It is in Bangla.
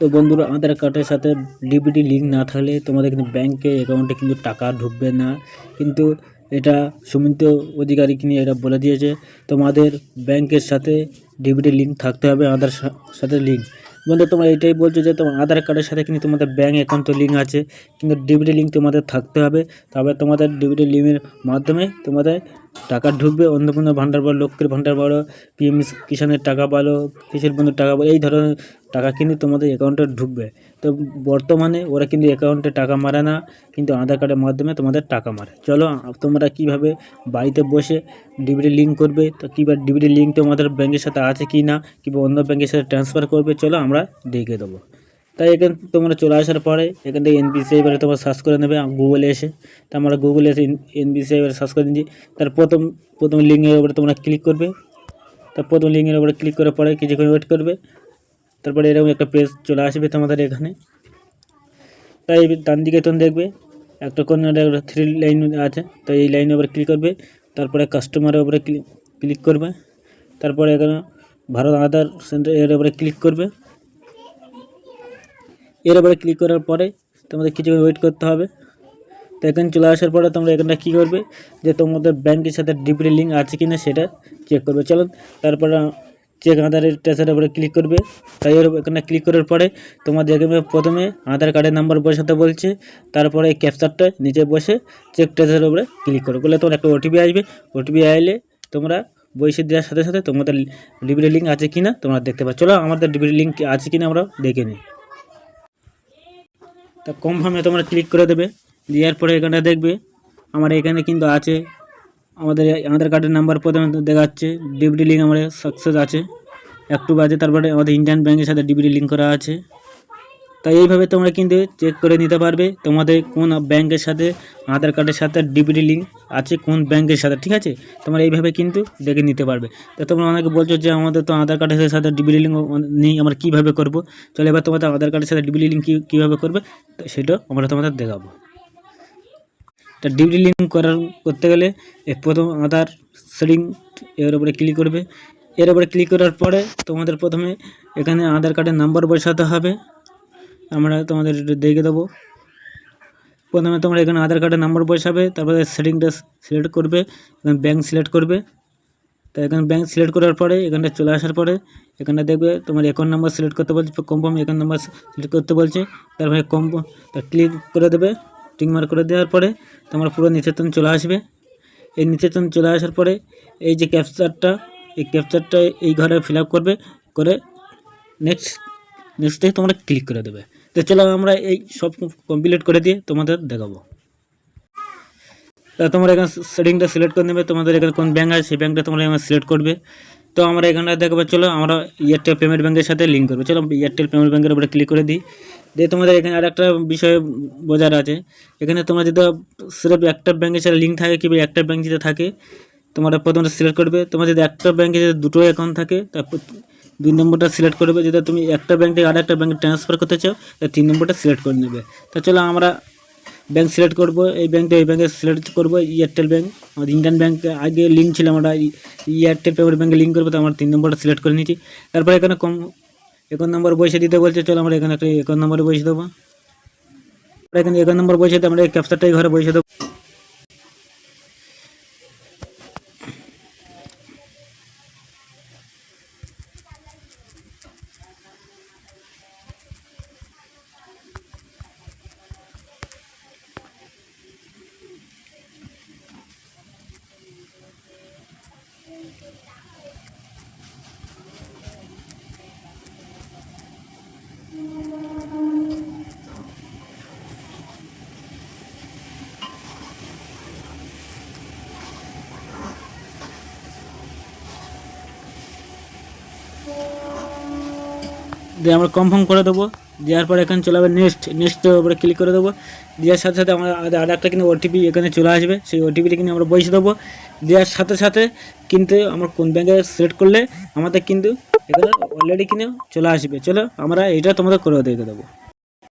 তো বন্ধুরা, আধার কার্ডের সাথে ডিবিটি লিঙ্ক না থাকলে তোমাদের কিন্তু ব্যাংকে অ্যাকাউন্টে কিন্তু টাকা ঢুকবে না। কিন্তু এটা সুমিত অধিকারী কিনে এটা বলে দিয়েছে, তোমাদের ব্যাংকের সাথে ডিবিটি লিঙ্ক থাকতে হবে, আধার সাথে লিঙ্ক। বন্ধু, তোমরা এটাই বলছো যে তোমার আধার কার্ডের সাথে কিন্তু তোমাদের ব্যাঙ্ক অ্যাকাউন্ট তো লিঙ্ক আছে, কিন্তু ডিবিটি লিঙ্ক তোমাদের থাকতে হবে। তবে তোমাদের ডিবিটি লিঙ্কের মাধ্যমে তোমাদের টাকা ঢুকবে। অন্নপূর্ণা ভাণ্ডার বলো, লক্ষ্মীর ভাণ্ডার বলো, পিএম কিষানের টাকা বলো, কৃষির বন্ধুর টাকা বলো, এই ধরনের টাকা কিন্তু তোমাদের অ্যাকাউন্টে ঢুকবে। তো বর্তমানে ওরা কিন্তু অ্যাকাউন্টে টাকা মারে না, কিন্তু আধার কার্ডের মাধ্যমে তোমাদের টাকা মারে। চলো তোমরা কীভাবে বাড়িতে বসে ডিবিটি লিঙ্ক করবে, তো কীভাবে ডিবিটি লিঙ্ক তোমাদের ব্যাংকের সাথে আছে কি না, কিংবা অন্য ব্যাংকের সাথে ট্রান্সফার করবে, চলো আমরা দেখিয়ে দেবো। তাই এখানে তোমরা চলে আসার পরে এখান থেকে এনপিসিআই এবারে তোমরা সার্চ করে নেবে গুগলে এসে। তো আমরা গুগলে এসে এনপিসিআই এবারে সার্চ করে দিচ্ছি। তার প্রথম লিঙ্কের উপরে তোমরা ক্লিক করবে। তার প্রথম লিঙ্কের উপরে ক্লিক করার পরে কিছুক্ষণ ওয়েট করবে। তারপরে এরকম একটা পেজ চলে আসবে তোমাদের এখানে। তাই ডান দিকে তোমরা দেখবে একটা কোন একটা 3 লাইন আছে, তো এই লাইনের উপরে ক্লিক করবে। তারপরে কাস্টমারের উপরে ক্লিক করবে। তারপরে এখানে ভারত আধার সেন্টার এর উপরে ক্লিক করবে। এর উপরে ক্লিক করার পরে তোমাদের কিছুক্ষণ ওয়েট করতে হবে। তো এখানে চলে আসার পরে তোমরা এখানটা কী করবে, যে তোমাদের ব্যাংকের সাথে ডিবিটি লিঙ্ক আছে কি না সেটা চেক করবে। চলো তারপরে চেক আধারের টেস্টের উপরে ক্লিক করবে। তাই এখানে ক্লিক করার পরে তোমাদের এখানে প্রথমে আধার কার্ডের নাম্বার বসাতে বলছে। তারপরে এই ক্যাপচারটা নিচে বসে চেক টেস্টের উপরে ক্লিক করো, বলে তোমার একটা ওটিপি আসবে। ওটিপি আইলে তোমরা বসে দেওয়ার সাথে সাথে তোমাদের ডিবিটি লিঙ্ক আছে কি না তোমরা দেখতে পাচ্ছ। চলো আমাদের ডিবিটি লিঙ্ক আছে কি না আমরা দেখে নিই। তা কনফার্মে তোমরা ক্লিক করে দেবে। দেওয়ার পরে এখানে দেখবে আমার এখানে কিন্তু আছে আমাদের আধার কার্ডের নাম্বার প্রথমে দেখাচ্ছে, ডিবিটি লিঙ্ক আমাদের সাকসেস আছে, একটু বাজে। তারপরে আমাদের ইন্ডিয়ান ব্যাংকের সাথে ডিবিটি লিঙ্ক করা আছে। তাই এইভাবে তোমরা কিন্তু চেক করে নিতে পারবে তোমাদের কোন ব্যাংকের সাথে আধার কার্ডের সাথে ডিবিটি লিঙ্ক আছে, কোন ব্যাংকের সাথে। ঠিক আছে, তোমরা এইভাবে কিন্তু দেখে নিতে পারবে। তো তোমরা অনেকে বলছো যে আমাদের তো আধার কার্ডের সাথে ডিবিটি লিঙ্ক নেই, আমরা কীভাবে করবো। চলো এবার তোমাদের আধার কার্ডের সাথে ডিবিটি লিঙ্ক কীভাবে করবে তো সেটাও আমরা তোমাদের দেখাবো। তা ডিবিটি লিঙ্ক করতে গেলে প্রথম আধার সেটিং এর উপরে ক্লিক করবে। এর উপরে ক্লিক করার পরে তোমাদের প্রথমে এখানে আধার কার্ডের নাম্বার বসাতে হবে, আমরা তোমাদের দেখে দেবো। প্রথমে তোমরা এখানে আধার কার্ডের নাম্বার বসাবে, তারপরে সেটিংটা সিলেক্ট করবে, এখানে ব্যাঙ্ক সিলেক্ট করবে। তো এখানে ব্যাঙ্ক সিলেক্ট করার পরে এখানটা চলে আসার পরে এখানটা দেখবে তোমার অ্যাকাউন্ট নাম্বার সিলেক্ট করতে বলছে, কনফার্ম অ্যাকাউন্ট নাম্বার সিলেক্ট করতে বলছে। তারপরে ক্লিক করে দেবে, টিক মার্ক করে দেওয়ার পরে তোমার পুরো নিচেতন চলে আসবে। এই নিচেতন চলে আসার পরে এই যে ক্যাপচারটা, এই ক্যাপচারটা এই ঘরে ফিল আপ করবে, করে নেক্সটে তোমরা ক্লিক করে দেবে। তো চলো আমরা এই সব কমপ্লিট করে দিয়ে তোমাদের দেখাবো। তা তোমরা এখানে সেটিংটা সিলেক্ট করে নেবে, তোমাদের এখানে কোন ব্যাঙ্ক আছে সেই ব্যাঙ্কটা তোমরা এখানে সিলেক্ট করবে। তো আমরা এখানে দেখবো, চলো আমরা এয়ারটেল পেমেন্ট ব্যাঙ্কের সাথে লিঙ্ক করবো। চলো এয়ারটেল পেমেন্ট ব্যাঙ্কের উপরে ক্লিক করে দিই। দিয়ে তোমাদের এখানে আর একটা বিষয় বোঝার আছে, এখানে তোমরা যদি সিরেফ একটা ব্যাঙ্কের সাথে লিঙ্ক থাকে কিংবা একটা ব্যাঙ্ক যদি থাকে তোমরা প্রথমে সিলেক্ট করবে। তোমার যদি একটা ব্যাঙ্কে যদি দুটো অ্যাকাউন্ট থাকে তারপর 2 নম্বরটা সিলেক্ট করবে। যদি তুমি একটা ব্যাঙ্ক থেকে আরেকটা ব্যাঙ্কে ট্রান্সফার করতে চাও তা 3 নম্বরটা সিলেক্ট করে নেবে। তো চলো আমরা ব্যাঙ্ক সিলেক্ট করবো, এই ব্যাঙ্কটা এই ব্যাঙ্কে সিলেক্ট করবো এয়ারটেল ব্যাঙ্ক। আমাদের ইন্ডিয়ান ব্যাঙ্ক আগে লিঙ্ক ছিল, আমরা এয়ারটেল পেমেন্ট ব্যাঙ্কে লিঙ্ক করবো, তো আমরা 3 নম্বরটা সিলেক্ট করে নিচ্ছি। তারপরে এখানে অ্যাকাউন্ট নাম্বার বসে দিতে বলছে, চলো আমরা এখানে একটা অ্যাকাউন্ট নাম্বারে বসে দেবো। এখানে অ্যাকাউন্ট নাম্বার বসে দিতে আমরা এই ক্যাপচারটাই ঘরে বসে দেবো। দিয়ে আমরা কনফার্ম করে দেবো। দেওয়ার পরে এখানে চলে যাবে নেক্সটের উপরে ক্লিক করে দেবো। দেওয়ার সাথে সাথে আমরা আর একটা কিন্তু ওটিপি এখানে চলে আসবে, সেই ওটিপিটা কিন্তু আমরা বসে দেবো। দেওয়ার সাথে সাথে কিন্তু আমরা কোন ব্যাঙ্কে সিলেক্ট করলে আমাদের কিন্তু এখানে অলরেডি কিনে চলে আসবে। চলো আমরা এটা তোমাদের করে দেখে দেবো।